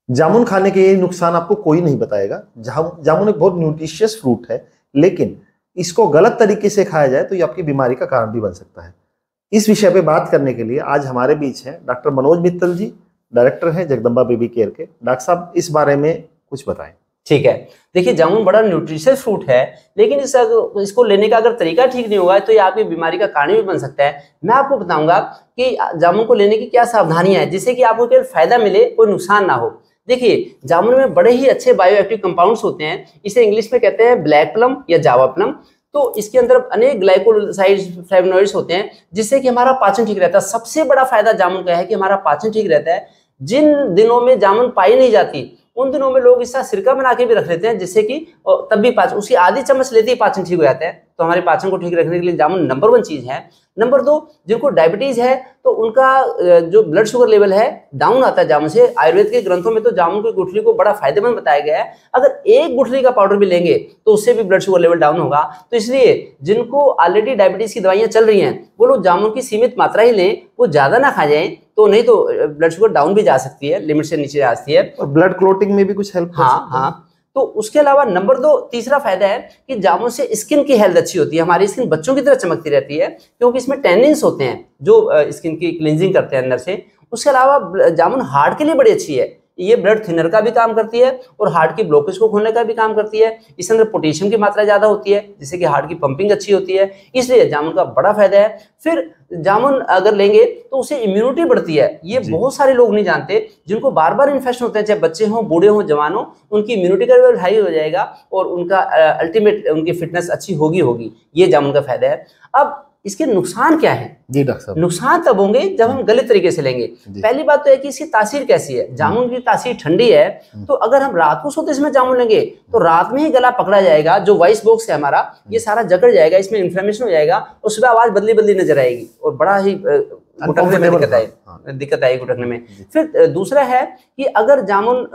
जामुन खाने के ये नुकसान आपको कोई नहीं बताएगा। जामुन एक बहुत न्यूट्रिशियस फ्रूट है, लेकिन इसको गलत तरीके से खाया जाए तो ये आपकी बीमारी का कारण भी बन सकता है। इस विषय पे बात करने के लिए आज हमारे बीच हैं डॉक्टर मनोज मित्तल जी, डायरेक्टर हैं जगदम्बा बेबी केयर के। डॉक्टर साहब, इस बारे में कुछ बताएं। ठीक है, देखिए जामुन बड़ा न्यूट्रिशियस फ्रूट है, लेकिन इसको लेने का अगर तरीका ठीक नहीं होगा तो ये आपकी बीमारी का कारण भी बन सकता है। मैं आपको बताऊंगा कि जामुन को लेने की क्या सावधानियां हैं, जिससे कि आपको केवल फायदा मिले, कोई नुकसान ना हो। देखिए, जामुन में बड़े ही अच्छे बायोएक्टिव कंपाउंड्स होते हैं। इसे इंग्लिश में कहते हैं ब्लैक प्लम या जावा प्लम। तो इसके अंदर अनेक ग्लाइकोसाइड्स, फ्लेवोनॉइड्स होते हैं, जिससे कि हमारा पाचन ठीक रहता है। सबसे बड़ा फायदा जामुन का है कि हमारा पाचन ठीक रहता है। जिन दिनों में जामुन पाई नहीं जाती, उन दिनों में लोग इसका सिरका बना के भी रख लेते हैं, जिससे कि तब भी पाचन, उसकी आधी चम्मच लेते ही पाचन ठीक हो जाता है। तो हमारे पाचन को ठीक रखने के लिए जामुन नंबर 1 चीज है। नंबर 2, जिनको डायबिटीज है तो उनका जो ब्लड शुगर लेवल है डाउन आता है जामुन से। आयुर्वेद के ग्रंथों में तो जामुन की गुठली को बड़ा फायदेमंद बताया गया है। अगर एक गुठली का पाउडर भी लेंगे तो उससे भी ब्लड शुगर लेवल डाउन होगा। तो इसलिए जिनको ऑलरेडी डायबिटीज की दवाइयां चल रही हैं, वो लोग जामुन की सीमित मात्रा ही लें, वो ज्यादा ना खा जाएं, तो नहीं तो ब्लड शुगर डाउन भी जा सकती है, लिमिट से नीचे जा सकती है। और ब्लड क्लोटिंग में भी कुछ हेल्प कर सकता है। हाँ। तो उसके अलावा नंबर 2, तीसरा फायदा है कि जामुन से स्किन की हेल्थ अच्छी होती है। हमारी स्किन बच्चों की तरह चमकती रहती है, क्योंकि इसमें टैनिन्स होते हैं जो स्किन की क्लींजिंग करते हैं अंदर से। उसके अलावा जामुन हार्ट के लिए बड़ी अच्छी है। ये ब्लड थिनर का भी काम करती है और हार्ट की ब्लॉकेज को खोलने का भी काम करती है। इसके अंदर पोटेशियम की मात्रा ज्यादा होती है, जिससे कि हार्ट की पंपिंग अच्छी होती है। इसलिए जामुन का बड़ा फायदा है। फिर जामुन अगर लेंगे तो उससे इम्यूनिटी बढ़ती है। ये बहुत सारे लोग नहीं जानते, जिनको बार बार इन्फेक्शन होते हैं, चाहे बच्चे हों, बूढ़े हों, जवान हों, उनकी इम्यूनिटी का लेवल हाई हो जाएगा और उनका अल्टीमेट उनकी फिटनेस अच्छी होगी। ये जामुन का फायदा है। अब इसके नुकसान क्या है? जी डॉक्टर साहब। नुकसान तब होंगे जब हम गलत तरीके से लेंगे। पहली बात तो है कि इसकी तासीर कैसी है। जामुन की तासीर ठंडी है, तो अगर हम रात को सोते समय जामुन लेंगे तो रात में ही गला पकड़ा जाएगा। जो वॉइस बॉक्स है हमारा, ये सारा जकड़ जाएगा, इसमें इन्फ्लेमेशन हो जाएगा और सुबह आवाज बदली बदली नजर आएगी और बड़ा ही घुटने में दिक्कत आएगी घुटने में। फिर दूसरा है कि अगर जामुन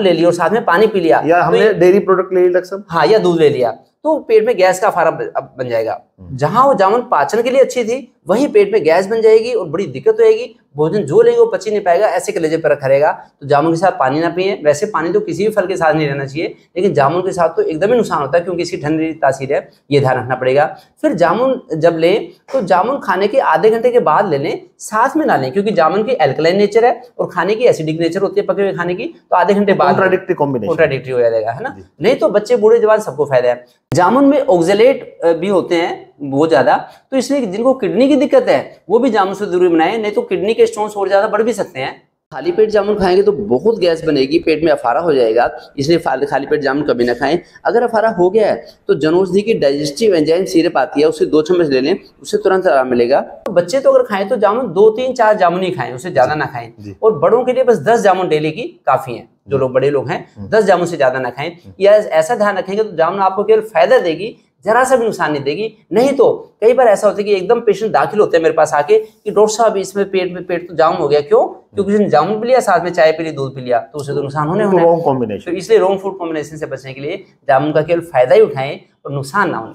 ले लिया और साथ में पानी पी लिया, या हमने डेयरी प्रोडक्ट ले लिया डॉक्टर साहब, हाँ, या दूध ले लिया, तो पेट में गैस का फारा बन जाएगा। जहां वो जामुन पाचन के लिए अच्छी थी, वहीं पेट में गैस बन जाएगी और बड़ी दिक्कत होगी। भोजन जो लेंगे वो पच ही नहीं पाएगा, ऐसे कलेजे पर रखा रहेगा। तो जामुन के साथ पानी ना पिए। वैसे पानी तो किसी भी फल के साथ नहीं रहना चाहिए, लेकिन जामुन के साथ तो एकदम ही नुकसान होता है, क्योंकि इसकी ठंडी तासीर है, ये ध्यान रखना पड़ेगा। फिर जामुन जब लें तो जामुन खाने के आधे घंटे के बाद ले लें, साथ में ना लें, क्योंकि जामुन की एल्कलाइन नेचर है और खाने की एसिडिक नेचर होती है पके हुए खाने की। तो आधे घंटे बाद कॉन्ट्राडिक्टरी हो जाएगा, है ना। नहीं तो बच्चे, बूढ़े, जवान सबको फायदा है। जामुन में ऑक्जेलेट भी होते हैं बहुत ज्यादा, तो इसलिए जिनको किडनी की दिक्कत है वो भी जामुन से दूरी बनाएं, नहीं तो किडनी के स्टोन्स और ज्यादा बढ़ भी सकते हैं। खाली पेट जामुन खाएंगे तो बहुत गैस बनेगी, पेट में अफारा हो जाएगा, इसलिए खाली पेट जामुन कभी ना खाएं। अगर अफारा हो गया है तो जनौषधि की डाइजेस्टिव एंजाइम सिरप आती है, उससे 2 चम्मच ले लें, उससे तुरंत आराम मिलेगा। तो बच्चे तो अगर खाएं तो जामुन 2, 3, 4 जामुन ही खाएं, उससे ज्यादा ना खाएं। और बड़ों के लिए बस 10 जामुन डेली की काफी है। जो लोग बड़े लोग हैं, 10 जामुन से ज्यादा ना खाएं। या ऐसा ध्यान रखेंगे तो जामुन आपको केवल फायदा देगी, जरा सा भी नुकसान नहीं देगी। नहीं तो कई बार ऐसा होता है कि एकदम पेशेंट दाखिल होते हैं मेरे पास आके कि डॉक्टर साहब इसमें पेट तो जाम हो गया। क्यों? क्योंकि उसने जामुन पी लिया, साथ में चाय पी ली, दूध पी लिया, तो उसे तो नुकसान होने रॉन्ग कॉम्बिनेशन। तो इसलिए रॉन्ग फूड कॉम्बिनेशन से बचने के लिए जामुन का केवल फायदा ही उठाएं और नुकसान ना हो।